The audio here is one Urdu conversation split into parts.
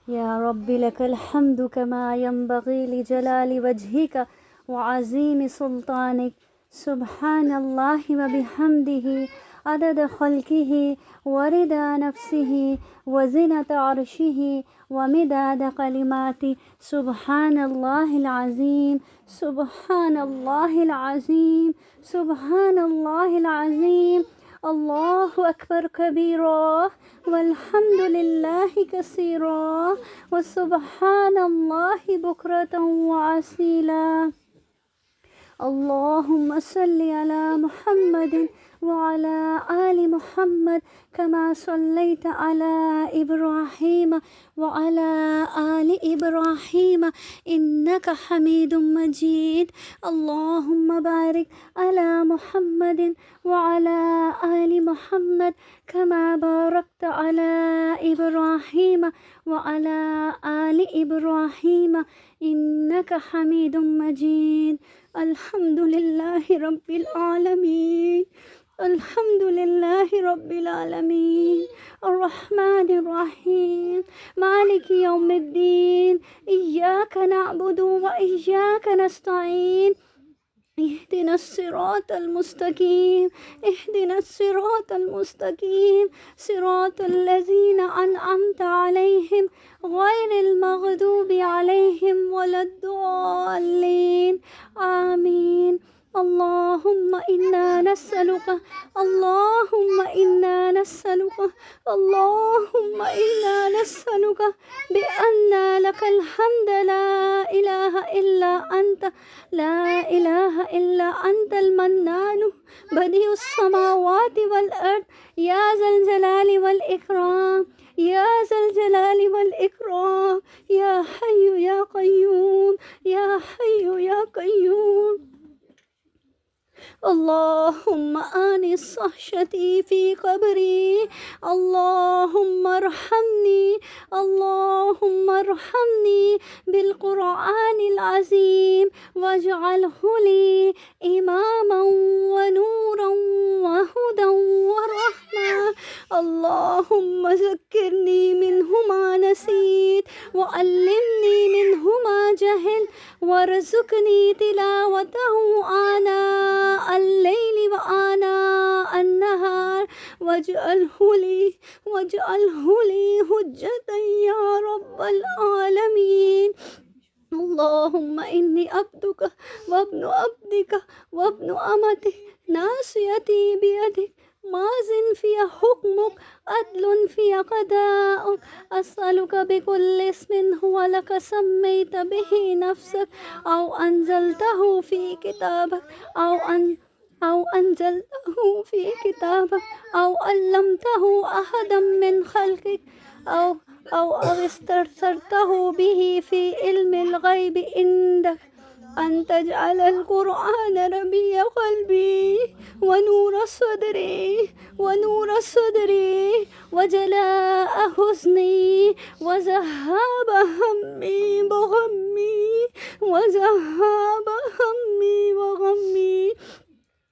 يا رب لك الحمد كما ينبغي لجلال وجهك وعظيم سلطانك. سبحان الله وبحمده عدد خلقه ورضا نفسه وزنة عرشه ومداد كلماته. سبحان الله العظيم، سبحان الله العظيم، سبحان الله العظيم. الله أكبر كبيرا والحمد لله كثيرا وسبحان الله بكرة وأصيلا. اللهم صل على محمد وعلى آل محمد كما صليت على إبراهيم وعلى آل إبراهيم إنك حميد مجيد. اللهم بارك على محمد وعلى آل محمد كما باركت على إبراهيم وعلى آل إبراهيم إنك حميد مجيد. الحمد لله رب العالمين، الحمد لله رب العالمين، الرحمن الرحيم، مالك يوم الدين. إياك نعبد وإياك نستعين. اهدنا الصراط المستقيم، اهدنا الصراط المستقيم، صراط الذين أنعمت عليهم غير المغضوب عليهم ولا الضالين. آمين. اللهم إنا نسألك، اللهم إنا نسألك، اللهم إنا نسألك بأن لك الحمد لا إله إلا أنت، لا إله إلا أنت المنان بديع السماوات والأرض يا ذا الجلال والإكرام، يا ذا الجلال والإكرام، يا حي يا قيوم، يا حي يا قيوم. اللهم آنس وحشتي في قبري، اللهم ارحمني، اللهم ارحمني بالقرآن العظيم واجعله لي إماما ونورا وهدى ورحمة. اللهم ذكرني منه ما نسيت وعلمني منه ما جهل وارزقني تلاوته آناء الليل وآناء النهار واجعله لي حجة يا رب العالمين. اللهم إني عبدك وابن عبدك وابن أمتك ناصيتي بيدك ماض في حكمك عدل في قضاءك. أسألك بكل اسم هو لك سميت به نفسك أو أنزلته في كتابك أو أنزلته في كتابك أو علمته أحدا من خلقك أو استرسلته به في علم الغيب عندك أن تجعل القرآن ربيع قلبي ونور صدري وجلاء حزني وذهاب همي وغمي.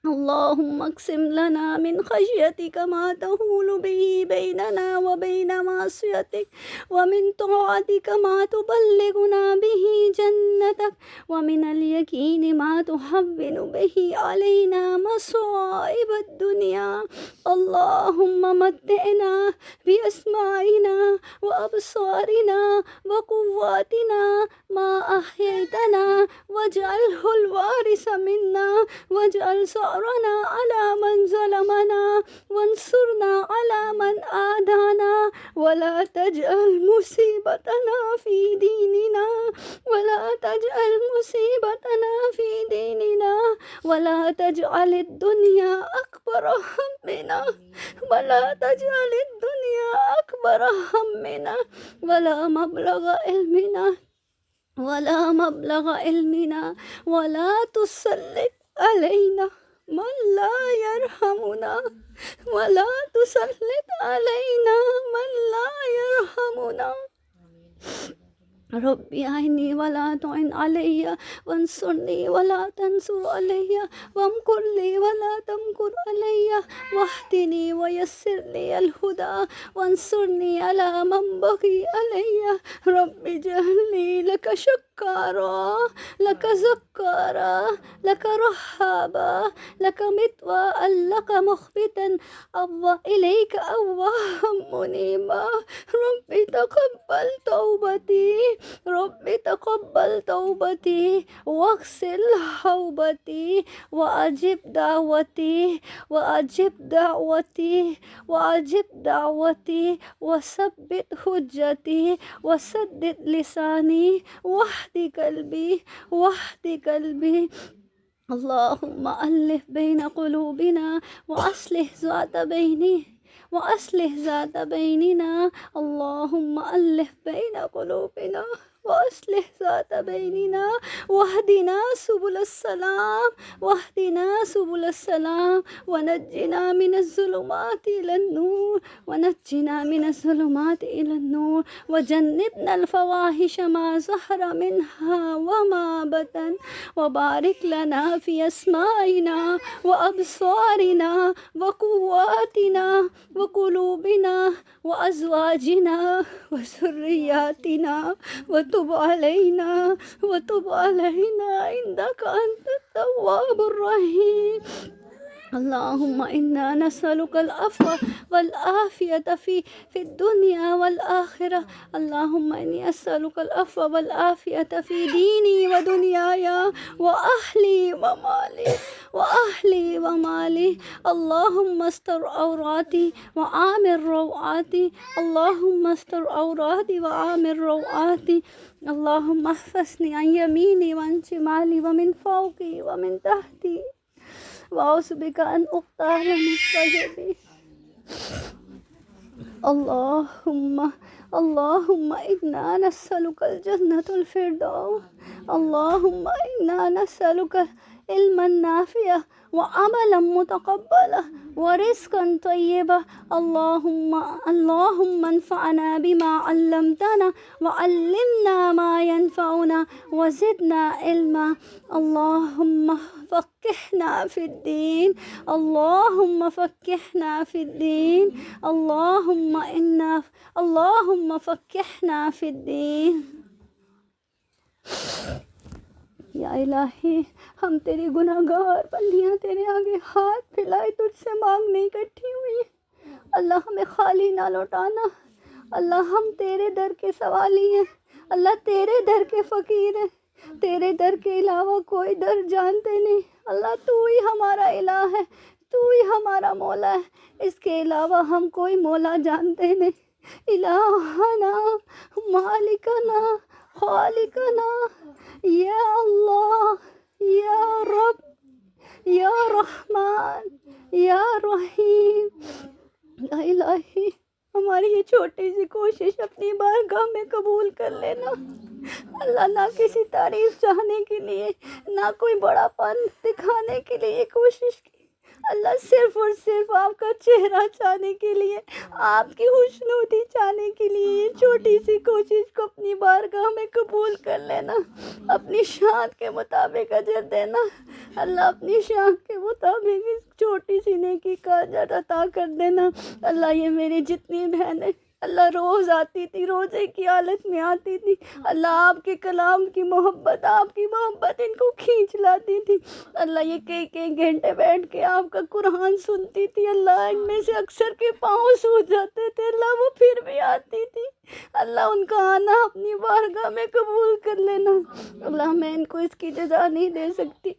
اللهم اقسم لنا من خشيتك ما تحول به بيننا وبين معصيتك، ومن طاعتك ما تبلغنا به جنتك، ومن اليقين ما تهون به علينا مصائب الدنيا. اللهم متعنا بأسماعنا وأبصارنا وقواتنا ما أحييتنا واجعله الوارث منا، واجعل ثأرنا على من ظلمنا وانصرنا على من آذانا، ولا تجعل مصيبتنا في ديننا، ولا تجعل مصيبتنا في ديننا، ولا تجعل الدنيا أكبر همنا، ولا تجعل الدنيا أكبر همنا ولا مبلغ علمنا، ولا تسلط علينا من لا يرحمنا، ولا تسلط علينا من لا يرحمنا. ربي أعني ولا تعن علي وانصرني ولا تنصر علي وامكر لي ولا تمكر علي واهدني ويسر لي الهدى وانصرني على من بغي علي رب اجعلني لك شكارا لك زكارا لك رهابا لك متواء لك مخبتا إليك أواها منيبا رب تقبل توبتي رب تقبل توبتي واغسل توبتي وأجب دعوتي وأجب دعوتي وأجب دعوتي وثبت حجتي وسدد لساني واهد قلبي واهد قلبي اللهم ألف بين قلوبنا وأصلح ذات بيننا اللهم ألف بين قلوبنا وأصلح ذات بيننا واهدنا سبل السلام ونجنا من الظلمات إلى النور وجنبنا الفواحش ما ظهر منها وما بطن وبارك لنا في أسمائنا وأبصارنا وقواتنا وقلوبنا وأزواجنا وذرياتنا وتب علينا إنك أنت التواب الرحيم اللهم إنا نسألك العفو والعافية في الدنيا والآخرة اللهم إني أسألك العفو والعافية في ديني ودنياي وأهلي ومالي اللهم استر عوراتي وآمن روعاتي اللهم استر عوراتي وآمن روعاتي اللهم احفظني عن يميني وعن شمالي ومن فوقي ومن تحتي وأعوذ بك أن أغتال من تحتي اللهم إنا نسألك الجنة الفردوس اللهم إنا نسألك علما نافعا وعملا متقبلا ورزقا طيبا اللهم انفعنا بما علمتنا وعلمنا ما ينفعنا وزدنا علما اللهم فقهنا في الدين اللهم فقهنا في الدين یا الہی ہم تیری گناہگار بندیاں تیرے آگے ہاتھ پھیلائے تجھ سے مانگنے اکٹھی ہوئی ہیں اللہ ہمیں خالی نہ لوٹانا اللہ ہم تیرے در کے سوالی ہیں اللہ تیرے در کے فقیر ہیں تیرے در کے علاوہ کوئی در جانتے نہیں اللہ تو ہی ہمارا الہ ہے تو ہی ہمارا مولا ہے اس کے علاوہ ہم کوئی مولا جانتے نہیں الہنا مالکنا خالقنا یا اللہ یا رب یا رحمان یا رحیم یا الہی ہماری یہ چھوٹی سی کوشش اپنی بارگاہ میں قبول کر لینا اللہ نہ کسی تعریف چاہنے کے لیے نہ کوئی بڑا پن دکھانے کے لیے یہ کوشش کی اللہ صرف اور صرف آپ کا چہرہ چاہنے کے لیے آپ کی خوشنودی چاہنے کے لیے یہ چھوٹی سی کوشش کو اپنی بارگاہ میں قبول کر لینا اپنی شان کے مطابق اجر دینا اللہ اپنی شان کے مطابق اس چھوٹی سی نیکی کا اجر عطا کر دینا اللہ یہ میری جتنی بہنیں اللہ روز آتی تھی روزے کی حالت میں آتی تھی اللہ آپ کے کلام کی محبت آپ کی محبت ان کو کھینچ لاتی تھی اللہ یہ کئی گھنٹے بیٹھ کے آپ کا قرآن سنتی تھی اللہ ان میں سے اکثر کے پاؤں سوج جاتے تھے اللہ وہ پھر بھی آتی تھی اللہ ان کا آنا اپنی بارگاہ میں قبول کر لینا اللہ میں ان کو اس کی جزا نہیں دے سکتی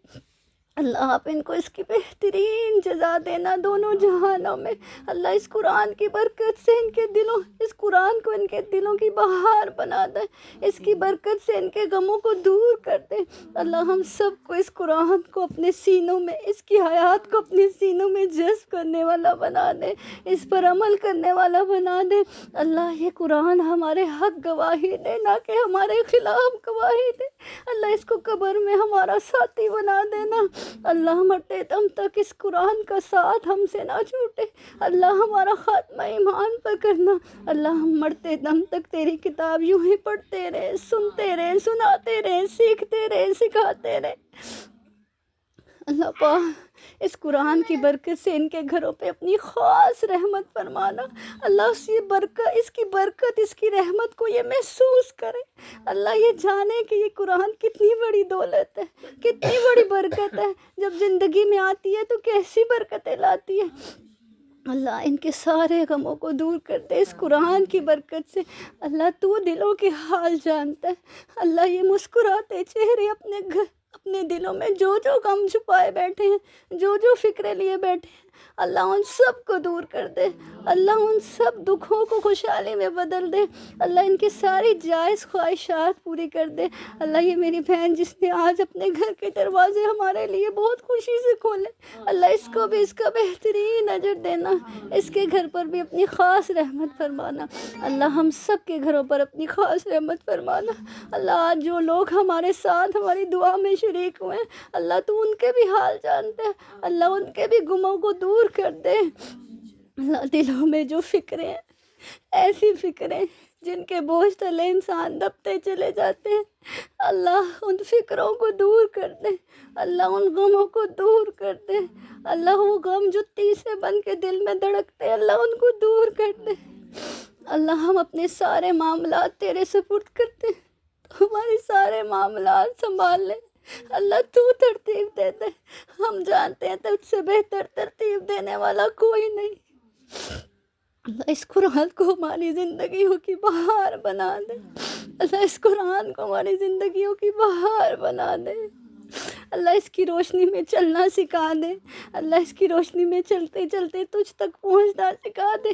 اللہ آپ ان کو اس کی بہترین جزا دینا دونوں جہانوں میں اللہ اس قرآن کی برکت سے ان کے دلوں اس قرآن کو ان کے دلوں کی بہار بنا دے اس کی برکت سے ان کے غموں کو دور کر دے اللہ ہم سب کو اس قرآن کو اپنے سینوں میں اس کی حیات کو اپنے سینوں میں جذب کرنے والا بنا دے اس پر عمل کرنے والا بنا دے اللہ یہ قرآن ہمارے حق گواہی دے نہ کہ ہمارے خلاف گواہی دے اللہ اس کو قبر میں ہمارا ساتھی بنا دینا اللہ مرتے دم تک اس قرآن کا ساتھ ہم سے نہ چھوٹے، اللہ ہمارا خاتمہ ایمان پر کرنا، اللہ ہم مرتے دم تک تیری کتاب یوں ہی پڑھتے رہے، سنتے رہے، سناتے رہے، سیکھتے رہے، سکھاتے رہے۔ اللہ پاک اس قرآن کی برکت سے ان کے گھروں پہ اپنی خاص رحمت فرمانا، اللہ اس کی برکت اس کی رحمت کو یہ محسوس کرے، اللہ یہ جانے کہ یہ قرآن کتنی بڑی دولت ہے، کتنی بڑی برکت ہے، جب زندگی میں آتی ہے تو کیسی برکتیں لاتی ہے۔ اللہ ان کے سارے غموں کو دور کر دے اس قرآن کی برکت سے، اللہ تو دلوں کے حال جانتا ہے، اللہ یہ مسکراتے چہرے اپنے دلوں میں جو غم چھپائے بیٹھے ہیں، جو فکریں لیے بیٹھے ہیں، اللہ ان سب کو دور کر دے، اللہ ان سب دکھوں کو خوشحالی میں بدل دے، اللہ ان کی ساری جائز خواہشات پوری کر دے۔ اللہ یہ میری بہن جس نے آج اپنے گھر کے دروازے ہمارے لیے بہت خوشی سے کھولے، اللہ اس کو بھی اس کا بہترین اجر دینا، اس کے گھر پر بھی اپنی خاص رحمت فرمانا، اللہ ہم سب کے گھروں پر اپنی خاص رحمت فرمانا۔ اللہ آج جو لوگ ہمارے ساتھ ہماری دعا میں شریک ہوئے ہیں، اللہ تو ان کے بھی حال جانتے ہیں، اللہ ان کے بھی غموں کو دور کر دے۔ اللہ دلوں میں جو فکریں ہیں، ایسی فکریں جن کے بوجھ تلے انسان دبتے چلے جاتے ہیں، اللہ ان فکروں کو دور کر دے، اللہ ان غموں کو دور کر دے، اللہ وہ غم جو تیسے بن کے دل میں دھڑکتے ہیں، اللہ ان کو دور کر دے۔ اللہ ہم اپنے سارے معاملات تیرے سپرد کرتے ہیں، تو ہمارے سارے معاملات سنبھال لے، اللہ تو ترتیب دے دے، ہم جانتے ہیں تجھ سے بہتر ترتیب دینے والا کوئی نہیں۔ اللہ اس قرآن کو ہماری زندگیوں کی بہار بنا دے، اللہ اس قرآن کو ہماری زندگیوں کی بہار بنا دے، اللہ اس کی روشنی میں چلنا سکھا دے، اللہ اس کی روشنی میں چلتے چلتے تجھ تک پہنچنا سکھا دے،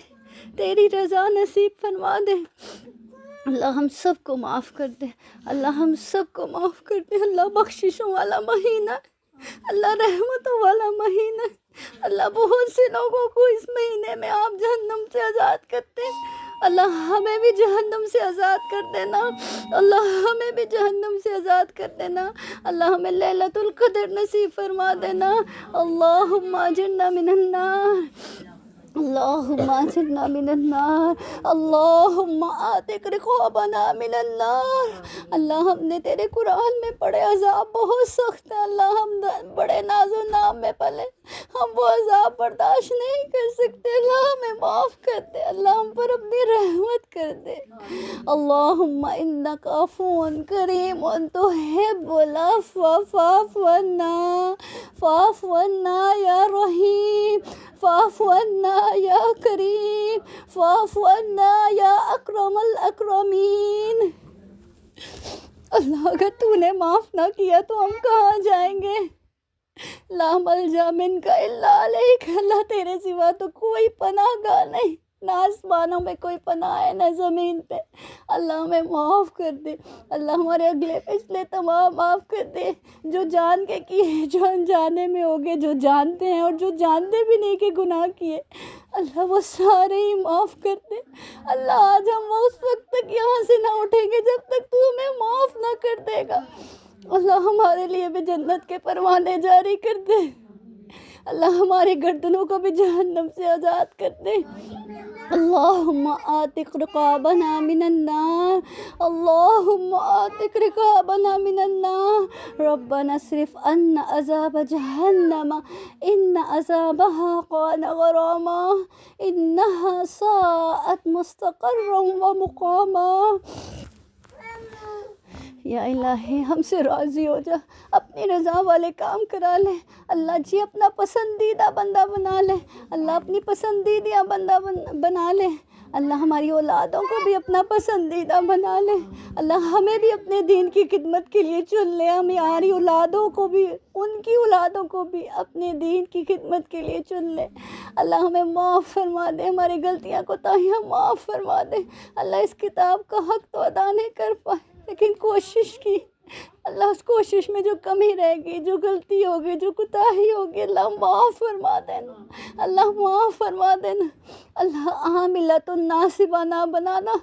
تیری رضا نصیب فرما دے۔ اللہ ہم سب کو معاف کر دے، اللہ ہم سب کو معاف کر دے۔ اللہ بخششوں والا مہینہ، اللہ رحمتوں والا مہینہ، اللہ بہت سے لوگوں کو اس مہینے میں آپ جہنم سے آزاد کرتے ہیں، اللہ ہمیں بھی جہنم سے آزاد کر دینا، اللہ ہمیں بھی جہنم سے آزاد کر دینا، اللہ ہمیں لیلۃ القدر نصیب فرما دینا۔ اللہم اجرنا من النار، اللہم اجرنا من النار، اللہم آتق رقابنا من النار۔ اللہ ہم نے تیرے قرآن میں پڑھے عذاب بہت سخت ہے، اللہ ہم بڑے ناز و نام میں پلے، ہم وہ عذاب برداشت نہیں کر سکتے، اللہ ہمیں معاف کر دے، اللہ ہم پر اپنی رحمت کر دے۔ اللہم انک عفو کریم تحب العفو فاعف عنا، فاعف عنا یا رحیم، فاعف عنا یا کریم، فاعف عنا یا اکرم الاکرمین۔ اللہ اگر تو نے معاف نہ کیا تو ہم کہاں جائیں گے؟ لا ملجا منک الا الیک، اللہ تیرے سوا تو کوئی پناہ گاہ نہیں، نہ آسمانوں میں کوئی پناہ ہے نہ زمین پہ، اللہ ہمیں معاف کر دے، اللہ ہمارے اگلے پچھلے تمام معاف کر دے، جو جان کے کیے، جو انجانے میں ہوگے، جو جانتے ہیں اور جو جانتے بھی نہیں کہ گناہ کیے، اللہ وہ سارے ہی معاف کر دے۔ اللہ آج ہم اس وقت تک یہاں سے نہ اٹھیں گے جب تک تو ہمیں معاف نہ کر دے گا، اللہ ہمارے لیے بھی جنت کے پروانے جاری کر دے، اللہ ہماری گردنوں کو بھی جہنم سے آزاد کر دے۔ اللہم آتق رقابنا من النار، اللہم آتق رقابنا من النار، ربنا اصرف عنا عذاب جہنم ان عذابها کان غراما انها ساءت مستقرا ومقاما۔ یا الہی ہم سے راضی ہو جا، اپنی رضا والے کام کرا لے، اللہ جی اپنا پسندیدہ بندہ بنا لے، اللہ اپنی پسندیدہ بندہ بنا لے، اللہ ہماری اولادوں کو بھی اپنا پسندیدہ بنا لے، اللہ ہمیں بھی اپنے دین کی خدمت کے لیے چن لے، ہماری اولادوں کو بھی، ان کی اولادوں کو بھی اپنے دین کی خدمت کے لیے چن لے، اللہ ہمیں معاف فرما دے، ہماری غلطیاں کوتاہیاں معاف فرما دے، اللہ اس کتاب کا حق تو ادا نہیں کر پائے لیکن کوشش کی، اللہ اس کوشش میں جو کمی رہے گی، جو غلطی ہوگی، جو کوتاہی ہوگی، اللہ معاف فرما دینا، اللہ معاف فرما دینا، اللہ عاملۃ ناصبہ نہ بنانا،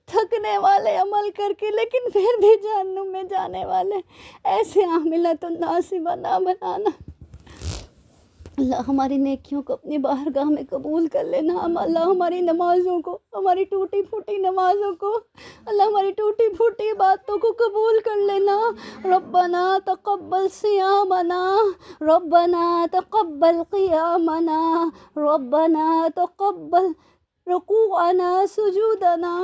تھکنے والے عمل کر کے لیکن پھر بھی جہنم میں جانے والے ایسے عاملۃ ناصبہ نہ بنانا۔ اللہ ہماری نیکیوں کو اپنی بارگاہ میں قبول کر لینا۔ اللہ ہماری نمازوں کو، ہماری ٹوٹی پھوٹی نمازوں کو، اللہ ہماری ٹوٹی پھوٹی باتوں کو قبول کر لینا۔ ربنا تقبل صیامنا، ربنا تقبل قیامنا، ربنا تقبل رکوعنا سجودنا۔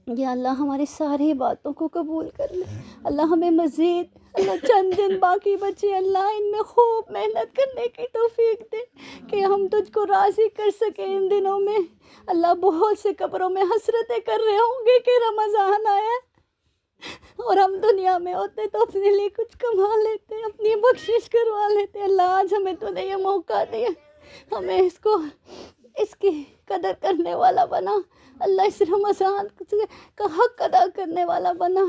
یا اللہ ہماری ساری باتوں کو قبول کر لے۔ اللہ ہمیں مزید اللہ چند دن باقی بچے، اللہ ان میں خوب محنت کرنے کی توفیق دے کہ ہم تجھ کو راضی کر سکیں ان دنوں میں۔ اللہ بہت سے قبروں میں حسرتیں کر رہے ہوں گے کہ رمضان آیا اور ہم دنیا میں ہوتے تو اپنے لیے کچھ کما لیتے، اپنی بخشش کروا لیتے۔ اللہ آج ہمیں تو نے یہ موقع دیا، ہمیں اس کی قدر کرنے والا بنا۔ اللہ اس رمضان کا حق ادا کرنے والا بنا۔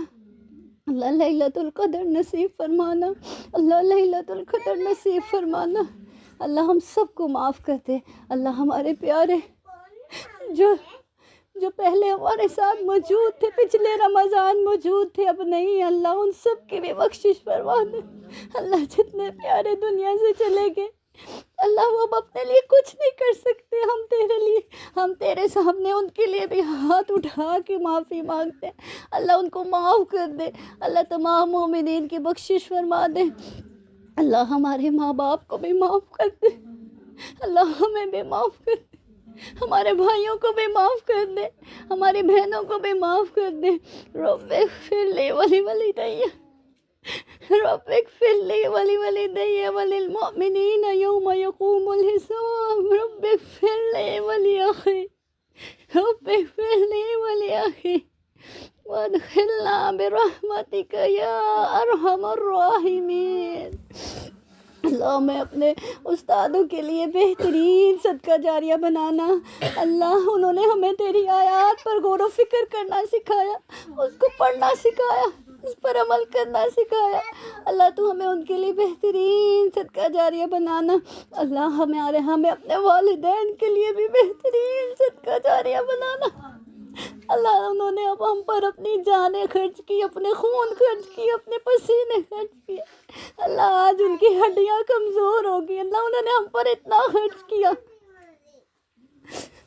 اللہ لیلۃ القدر نصیب فرمانا، اللہ لیلۃ القدر نصیب فرمانا۔ اللہ ہم سب کو معاف کر دے۔ اللہ ہمارے پیارے جو پہلے ہمارے ساتھ موجود تھے، پچھلے رمضان موجود تھے، اب نہیں، اللہ ان سب کی بھی بخشش فرما دے۔ اللہ جتنے پیارے دنیا سے چلے گئے، اللہ وہ اب اپنے لیے کچھ نہیں کر سکتے، ہم تیرے سامنے ان کے لیے بھی ہاتھ اٹھا کے معافی مانگتے ہیں۔ اللہ ان کو معاف کر دے، اللہ تمام مومنین کی بخشش فرما دے۔ اللہ ہمارے ماں باپ کو بھی معاف کر دے، اللہ ہمیں بھی معاف کر دے، ہمارے بھائیوں کو بھی معاف کر دے، ہماری بہنوں کو بھی معاف کر دے۔ رب اغفر لی ولوالدی، رب اغفر لی ولوالدی وللمؤمنین یوم یقوم الحساب، رب اغفر لی ولاخی، رب اغفر لی ولاخی وادخلنا برحمتک یا ارحم الراحمین۔ اللہ میں اپنے استادوں کے لیے بہترین صدقہ جاریہ بنانا۔ اللہ انہوں نے ہمیں تیری آیات پر غور و فکر کرنا سکھایا، اس کو پڑھنا سکھایا، اس پر عمل کرنا سکھایا۔ اللہ تو ہمیں ان کے لیے بہترین صدقہ جاریہ بنانا۔ اللہ ہمیں اپنے والدین کے لیے بھی بہترین صدقہ جاریہ بنانا۔ اللہ انہوں نے اب ہم پر اپنی جانیں خرچ کی، اپنے خون خرچ کی، اپنے پسینے خرچ کیے۔ اللہ آج ان کی ہڈیاں کمزور ہو گئی، اللہ انہوں نے ہم پر اتنا خرچ کیا۔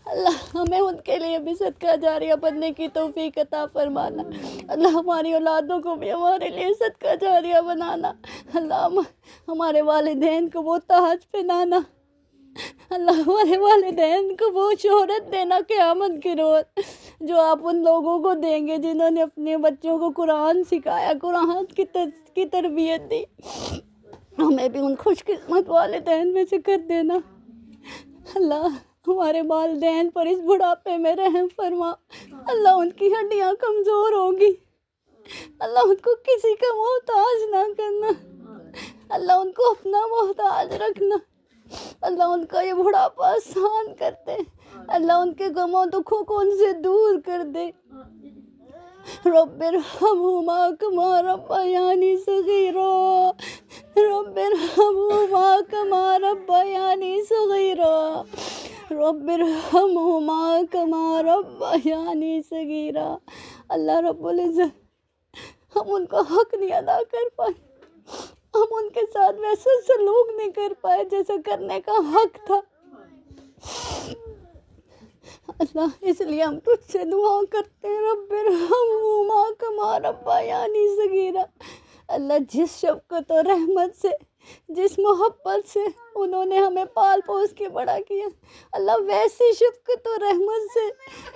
اللہ ہمیں ان کے لیے بھی صدقہ جاریہ بننے کی توفیق عطا فرمانا۔ اللہ ہماری اولادوں کو بھی ہمارے لیے صدقہ جاریہ بنانا۔ اللہ ہمارے والدین کو وہ تاج پہنانا، اللہ ہمارے والدین کو وہ شہرت دینا قیامت کے روز جو آپ ان لوگوں کو دیں گے جنہوں نے اپنے بچوں کو قرآن سکھایا، قرآن کی تربیت دی۔ ہمیں بھی ان خوش قسمت والدین میں سے کر دینا۔ اللہ ہمارے والدین پر اس بڑھاپے میں رحم فرما۔ اللہ ان کی ہڈیاں کمزور ہوگی، اللہ ان کو کسی کا محتاج نہ کرنا، اللہ ان کو اپنا محتاج رکھنا۔ اللہ ان کا یہ بڑھاپا آسان کر دے، اللہ ان کے غموں دکھوں کو ان سے دور کر دے۔ رب ارحمہما کما ربیانی صغیرا، رب ارحمہما کما ربیانی صغیرا، رب ارحمہما کما ربیانی صغیرا۔ اللہ رب العزت ہم ان کا حق نہیں ادا کر پائے، ہم ان کے ساتھ ویسا سلوک نہیں کر پائے جیسا کرنے کا حق تھا۔ اللہ اس لیے ہم تجھ سے دعا کرتے ہیں، رب ارحمہما کما ربیانی صغیرا۔ اللہ جس شفقت اور رحمت سے، جس محبت سے انہوں نے ہمیں پال پوس کے بڑا کیا، اللہ ویسی شفقت اور رحمت سے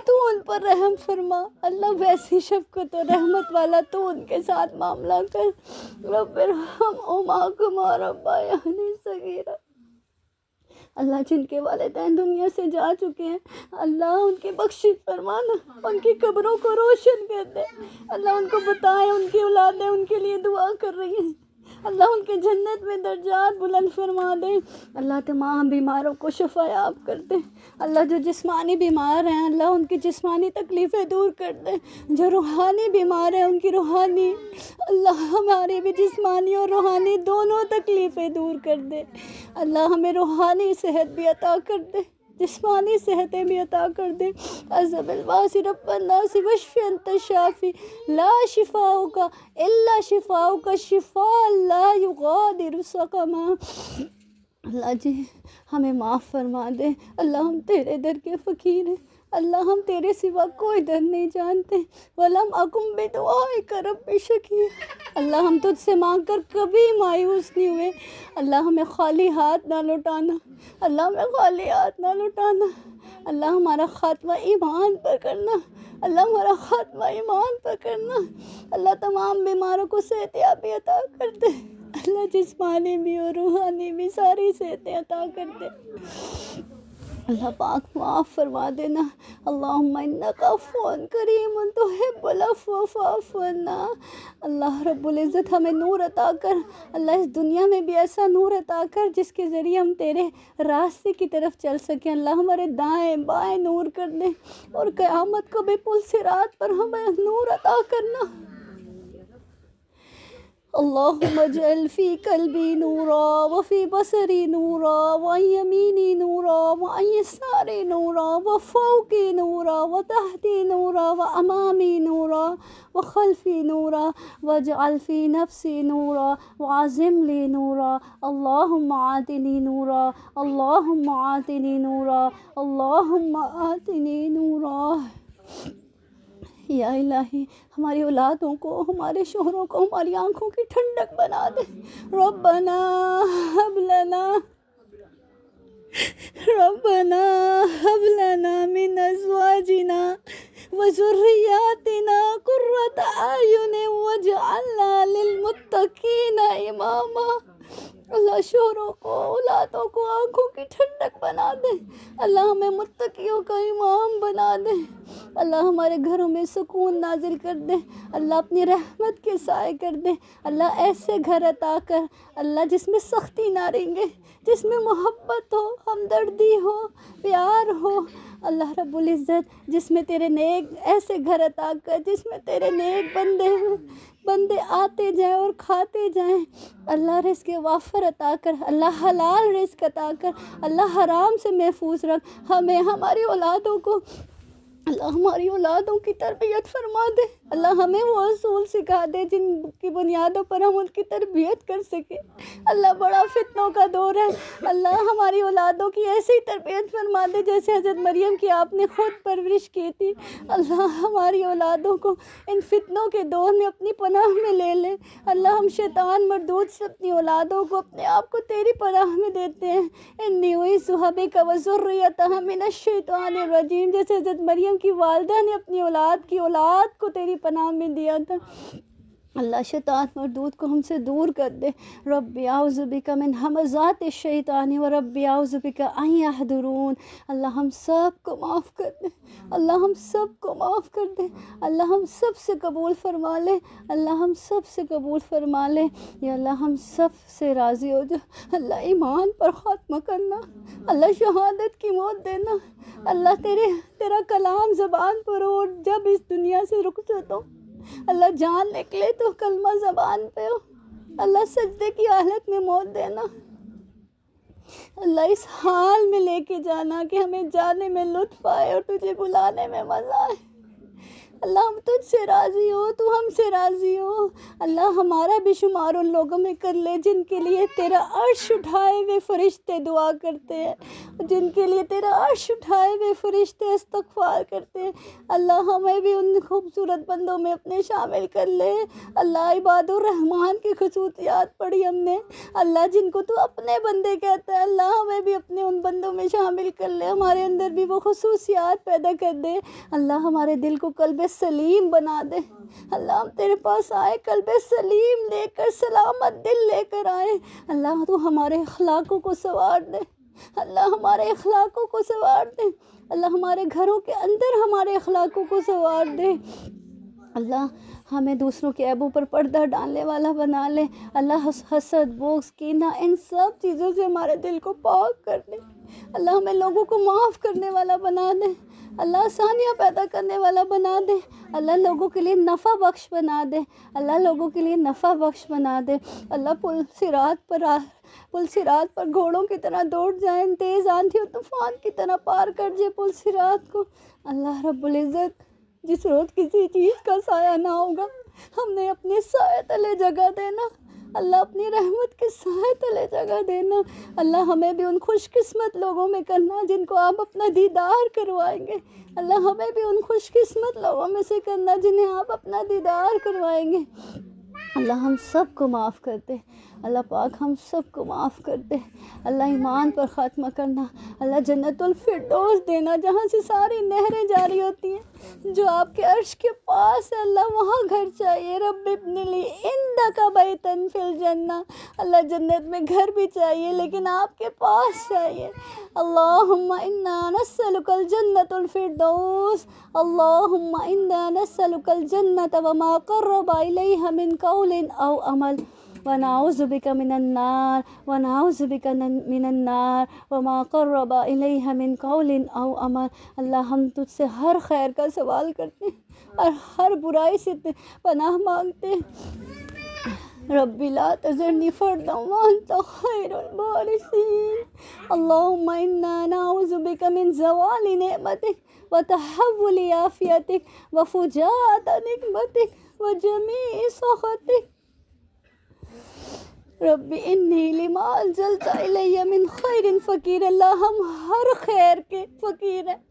تو ان پر رحم فرما۔ اللہ ویسی شفقت اور رحمت والا تو ان کے ساتھ معاملہ کر۔ رب ارحمہما کما ربیانی صغیرا۔ اللہ جن کے والدین دنیا سے جا چکے ہیں، اللہ ان کی بخشش فرمانا، ان کی قبروں کو روشن کر دے۔ اللہ ان کو بتائیں ان کی اولادیں ان کے لیے دعا کر رہی ہیں، اللہ ان کے جنت میں درجات بلند فرما دے۔ اللہ تمام بیماروں کو شفا یاب کر دے۔ اللہ جو جسمانی بیمار ہیں، اللہ ان کی جسمانی تکلیفیں دور کر دے۔ جو روحانی بیمار ہیں ان کی روحانی، اللہ ہماری بھی جسمانی اور روحانی دونوں تکلیفیں دور کر دے۔ اللہ ہمیں روحانی صحت بھی عطا کر دے۔ جسمانی صحتیں بھی عطا کر دے. عزب الباسی رب الناس وشف انت الشافی لا شفاؤک الا شفاؤک شفاء لا یغادر سقما. اللہ جی ہمیں معاف فرما دے. اللہ ہم تیرے در کے فقیر ہیں. اللہ ہم تیرے سوا کوئی در نہیں جانتے. وَلَمْ أَكُمْ بِدُعَائِكَ رَبِّ شَقِيًّا. اللہ ہم تجھ سے مانگ کر کبھی مایوس نہیں ہوئے. اللہ ہمیں خالی ہاتھ نہ لوٹانا. اللہ ہمیں خالی ہاتھ نہ لوٹانا. اللہ ہمارا خاتمہ ایمان پر کرنا. اللہ ہمارا خاتمہ ایمان پر کرنا. اللہ تمام بیماروں کو صحت یابی عطا کر دے. اللہ جسمانی بھی اور روحانی بھی ساری صحتیں عطا کر دے. اللہ پاک معاف فرما دینا. اللہم انکا عفو کریم تحب العفو فاعف عنا. اللہ رب العزت ہمیں نور عطا کر. اللہ اس دنیا میں بھی ایسا نور عطا کر جس کے ذریعے ہم تیرے راستے کی طرف چل سکیں. اللہ ہمارے دائیں بائیں نور کر دے اور قیامت کو بھی پل صراط پر ہمیں نور عطا کرنا. اللہم اجعل فی قلبی نورا وفی بصری نورا وعن یمینی نورا وعن یساری نورا وفوقی نورا وتحتی نورا وامامی نورا وخلفی نورا واجعل فی نفسی نورا وعظم لی نورا. اللہم آتنی نورا اللہم آتنی نورا اللہم آتنی نورا. یا الہی ہماری اولادوں کو ہمارے شوہروں کو ہماری آنکھوں کی ٹھنڈک بنا دے. ربنا ہب لنا من ازواجنا وذریاتنا قرۃ اعین واجعلنا للمتقین اماما. اللہ شوہروں کو اولادوں کو آنکھوں کی ٹھنڈک بنا دے. اللہ ہمیں متقیوں کا امام بنا دے. اللہ ہمارے گھروں میں سکون نازل کر دے. اللہ اپنی رحمت کے سائے کر دے. اللہ ایسے گھر عطا کر اللہ جس میں سختی نہ رنگے, جس میں محبت ہو, ہمدردی ہو, پیار ہو. اللہ رب العزت جس میں تیرے نیک ایسے گھر عطا کر جس میں تیرے نیک بندے آتے جائیں اور کھاتے جائیں. اللہ رزق وافر عطا کر. اللہ حلال رزق عطا کر. اللہ حرام سے محفوظ رکھ. ہمیں ہماری اولادوں کو اللہ ہماری اولادوں کی تربیت فرما دے. اللہ ہمیں وہ اصول سکھا دے جن کی بنیادوں پر ہم ان کی تربیت کر سکیں. اللہ بڑا فتنوں کا دور ہے. اللہ ہماری اولادوں کی ایسی تربیت فرما دے جیسے حضرت مریم کی آپ نے خود پرورش کی تھی. اللہ ہماری اولادوں کو ان فتنوں کے دور میں اپنی پناہ میں لے لے. اللہ ہم شیطان مردود سے اپنی اولادوں کو اپنے آپ کو تیری پناہ میں دیتے ہیں. انی اعیذھا بک وذریتھا من الشیطان الرجیم. جیسے حضرت مریم کی والدہ نے اپنی اولاد کو تیری پناہ میں دیا تھا. اللہ شیطان مردود کو ہم سے دور کر دے. رب اعوذ بک من ہمزات الشیطان و رب اعوذ بک ان یحضرون. اللہ ہم سب کو معاف کر دے. اللہ ہم سب کو معاف کر دے. اللہ ہم سب سے قبول فرما لے. اللہ ہم سب سے قبول فرما لے. یا اللہ ہم سب سے راضی ہو جا. اللہ ایمان پر خاتمہ کرنا. اللہ شہادت کی موت دینا. اللہ تیرا کلام زبان پر ہو اور جب اس دنیا سے رخصت ہو اللہ جان نکلے تو کلمہ زبان پہ ہو. اللہ سجدے کی حالت میں موت دینا. اللہ اس حال میں لے کے جانا کہ ہمیں جانے میں لطف آئے اور تجھے بلانے میں مزہ آئے. اللہ ہم تجھ سے راضی ہو, تو ہم سے راضی ہو. اللہ ہمارا بھی شمار ان لوگوں میں کر لے جن کے لیے تیرا عرش اٹھائے ہوئے فرشتے دعا کرتے ہیں, جن کے لیے تیرا عرش اٹھائے ہوئے فرشتے استغفار کرتے ہیں. اللہ ہمیں بھی ان خوبصورت بندوں میں اپنے شامل کر لے. اللہ عباد الرحمن کی خصوصیات پڑھی ہم نے, اللہ جن کو تو اپنے بندے کہتا ہے. اللہ ہمیں بھی اپنے ان بندوں میں شامل کر لے. ہمارے اندر بھی وہ خصوصیات پیدا کر دے. اللہ ہمارے دل کو قلب سلیم بنا دے. اللہ ہم تیرے پاس آئے قلب سلیم لے کر, سلامت دل لے کر آئے. اللہ تو ہمارے اخلاقوں کو سنوار دے. اللہ ہمارے اخلاقوں کو سنوار دے. اللہ ہمارے گھروں کے اندر ہمارے اخلاقوں کو سنوار دے. اللہ ہمیں دوسروں کے عیبوں پر پردہ ڈالنے والا بنا لے. اللہ حسد, بغض, کینہ, ان سب چیزوں سے ہمارے دل کو پاک کر دے. اللہ ہمیں لوگوں کو معاف کرنے والا بنا دے. اللہ آسانیاں پیدا کرنے والا بنا دے، اللہ لوگوں کے لیے نفع بخش بنا دے، اللہ لوگوں کے لیے نفع بخش بنا دے، اللہ پل صراط پر گھوڑوں کی طرح دوڑ جائیں، تیز آندھی و طوفان کی طرح پار کر جائے پل صراط کو۔ اللہ رب العزت جس روز کسی چیز کا سایہ نہ ہوگا، ہم نے اپنے سائے تلے جگہ دینا، اللہ اپنی رحمت کے سائے تلے جگہ دینا۔ اللہ ہمیں بھی ان خوش قسمت لوگوں میں کرنا جن کو آپ اپنا دیدار کروائیں گے، اللہ ہمیں بھی ان خوش قسمت لوگوں میں سے کرنا جنہیں آپ اپنا دیدار کروائیں گے۔ اللہ ہم سب کو معاف کر دے، اللہ پاک ہم سب کو معاف کر دے، اللہ ایمان پر خاتمہ کرنا، اللہ جنت الفردوس دینا جہاں سے ساری نہریں جاری ہوتی ہیں، جو آپ کے عرش کے پاس ہے، اللہ وہاں گھر چاہیے۔ رب ابن لی عندک بیتا فی الجنہ، اللہ جنت میں گھر بھی چاہیے لیکن آپ کے پاس چاہیے۔ اللہم انا نسألک الجنت الفردوس، اللہم انا نسألک الجنت وما قرب الیہ من قول او عمل، ونعوذ بک من النار وما قرب الیہ من قول او عمل۔ اللہ ہم تجھ سے ہر خیر کا سوال کرتے ہیں اور ہر برائی سے پناہ مانگتے ہیں۔ رب لا تذرنی فردا وانت خیر الوارثین۔ اللہم انا نعوذ بک من زوال نعمتک وتحول عافیتک وفجاءۃ نقمتک وجمیع سخطک۔ رب انی لما انزلت الی من خیر فقیر، اللہ ہم ہر خیر کے فقیر ہیں،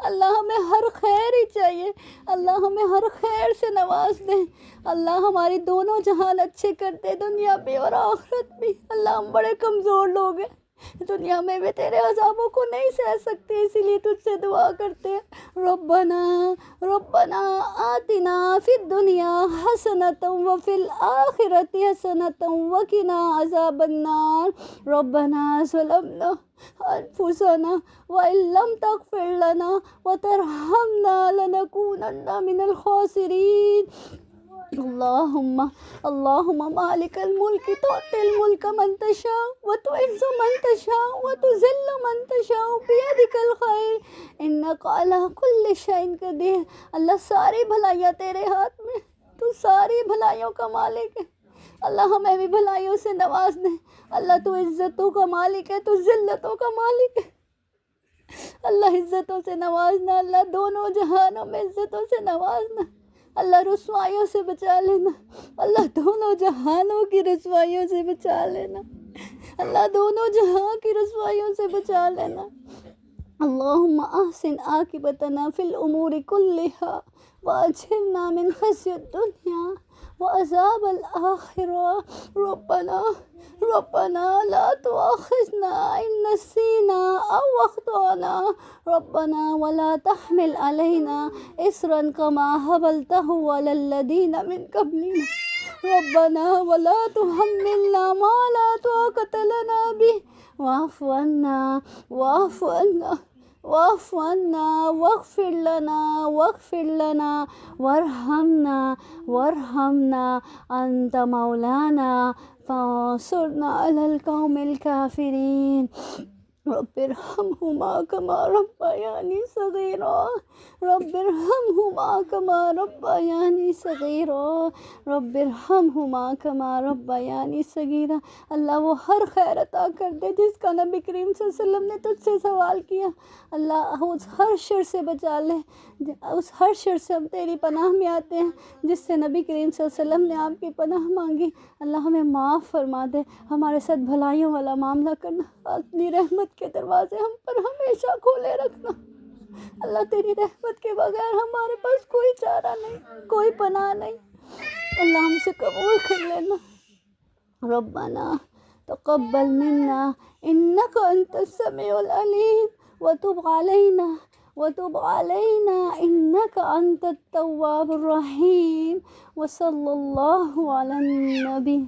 اللہ ہمیں ہر خیر ہی چاہیے، اللہ ہمیں ہر خیر سے نواز دیں، اللہ ہماری دونوں جہان اچھے کر دے، دنیا بھی اور آخرت بھی۔ اللہ ہم بڑے کمزور لوگ ہیں، دنیا میں بھی تیرے عذابوں کو نہیں سہ سکتے، اسی لیے تجھ سے دعا کرتے ہیں، ربنا آتنا فی الدنیا حسنۃ وفی الآخرۃ حسنۃ وقنا عذاب النار، ربنا ظلمنا انفسنا وان لم تغفر لنا وترحمنا لنکونن من الخاسرین۔ اللہم مالک الملک تؤتی الملک من تشاء وتعز من تشاء وتذل من تشاء بیدک الخیر انک علی کل شیء قدیر۔ اللہ ساری بھلائیاں تیرے ہاتھ میں، تو ساری بھلائیوں کا مالک ہے، اللہ ہمیں بھی بھلائیوں سے نواز دے۔ اللہ تو عزتوں کا مالک ہے، تو ذلتوں کا مالک ہے، اللہ عزتوں سے نوازنا، اللہ دونوں جہانوں میں عزتوں سے نوازنا، اللہ رسوائیوں سے بچا لینا، اللہ دونوں جہانوں کی رسوائیوں سے بچا لینا، اللہ دونوں جہاں کی رسوائیوں سے بچا لینا۔ اللہم احسن عاقبتنا فی الامور کلہا واجرنا من خزی الدنیا وعذاب الآخرہ، ربنا لا تؤاخذنا ان نسینا او اخطأنا، ربنا ولا تحمل علینا اصرا کما حملته علی الذین من قبلنا، ربنا ولا تحملنا ما لا طاقة لنا به، واعف عنا واغفر لنا وارحمنا انت مولانا فانصرنا على القوم الكافرين، رب ارحمهما كما ربياني صغيرا، رب ارحمهما كما ربياني صغيرا، رب ارحمهما كما ربياني صغيرا۔ اللہ وہ ہر خیر عطا کر دے جس کا نبی کریم صلی اللہ علیہ وسلم نے تجھ سے سوال کیا، اللہ اس ہر شر سے بچا لے، اس ہر شر سے ہم تیری پناہ میں آتے ہیں جس سے نبی کریم صلی اللہ علیہ وسلم نے آپ کی پناہ مانگی، اللہ ہمیں معاف فرما دے، ہمارے ساتھ بھلائیوں والا معاملہ کرنا، اپنی رحمت کے دروازے ہم پر ہمیشہ کھولے رکھنا، اللہ تیری رحمت کے بغیر ہمارے پاس کوئی چارہ نہیں، کوئی پناہ نہیں، اللہ ہم سے قبول کر لینا۔ ربنا تقبل منا انک انت السمیع العلیم وتب علینا انک انت التواب الرحیم، وصلی اللہ علی النبی